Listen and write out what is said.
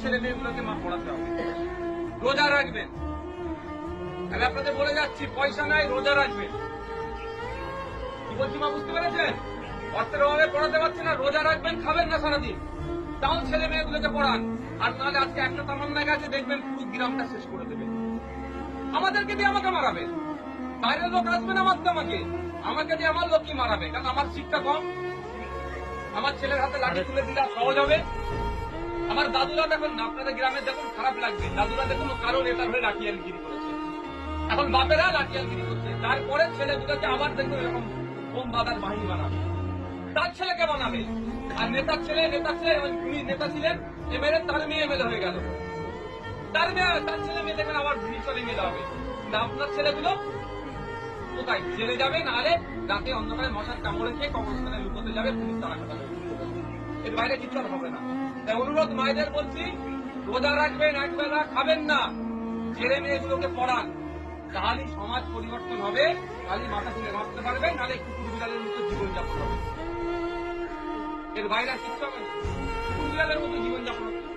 ছেলে মেয়েগুলোকে মা পড়াতে হবে। রোজা রাখবেন, আমি আপনাদের বলে যাচ্ছি, পয়সা নাই, রোজা রাখবেন। কি বলছি মা, বুঝতে পেরেছেন? অর্থের অভাবে পড়াতে পারছে না, রোজা রাখবেন, খাবেন না সারাদিন, তাও ছেলে মেয়েগুলোকে পড়ান। আর নাহলে আজকে একটা তামান্না গেছে, দেখবেন পুরো গ্রামটা শেষ করে দেবে। আমাদেরকে দিয়ে আমাকে মারাবে, বাইরের লোক আসবে না মারতে আমাকে দিয়ে আমার লোকই মারাবে, কারণ আমার শিক্ষা কম। আমার ছেলের হাতে লাঠি তুলে দিলে সহজ হবে। আমার দাদুরা দেখুন, আপনাদের গ্রামে দেখুন, খারাপ লাগবে, দাদুরা দেখুন কারো নেতার হয়ে লাঠিয়ালগিরি করেছে, এখন বাপেরা লাঠিয়ালগিরি করছে, তারপরে ছেলেগুলোকে আবার দেখুন এরকম বোম বাঁধার বাহিনী বানাবে, তার ছেলেকে বানাবে। আর নেতার ছেলে উনি নেতা ছিলেন এমএলএ, তার মেয়ে এমএলএ হয়ে গেল, তার ছেলে মেয়ে দেখবেন আবার ব্রিটিশ এমএলএ হবে। কিন্তু আপনার ছেলেগুলো কোথায়? জেলে যাবে, নাহলে রাতে অন্ধকারে মশার কামড়ে খেয়ে কবরস্থানে লুকোতে যাবে, পুলিশ তারা খাটাবে। এর বাইরে কিছু আর হবে না। তাই অনুরোধ মায়েদের বলছি, রোজা রাখবেন, একবেলা খাবেন না, ছেলে মেয়েগুলোকে পড়ান, তাহলেই সমাজ পরিবর্তন হবে, তাহলেই মাথা তুলে বাঁচতে পারবে, নাহলে কুকুর বিড়ালের মতো জীবনযাপন হবে। এর বাইরে আর কিচ্ছু হবে না, কুকুর বিড়ালের মতো জীবনযাপন হবে।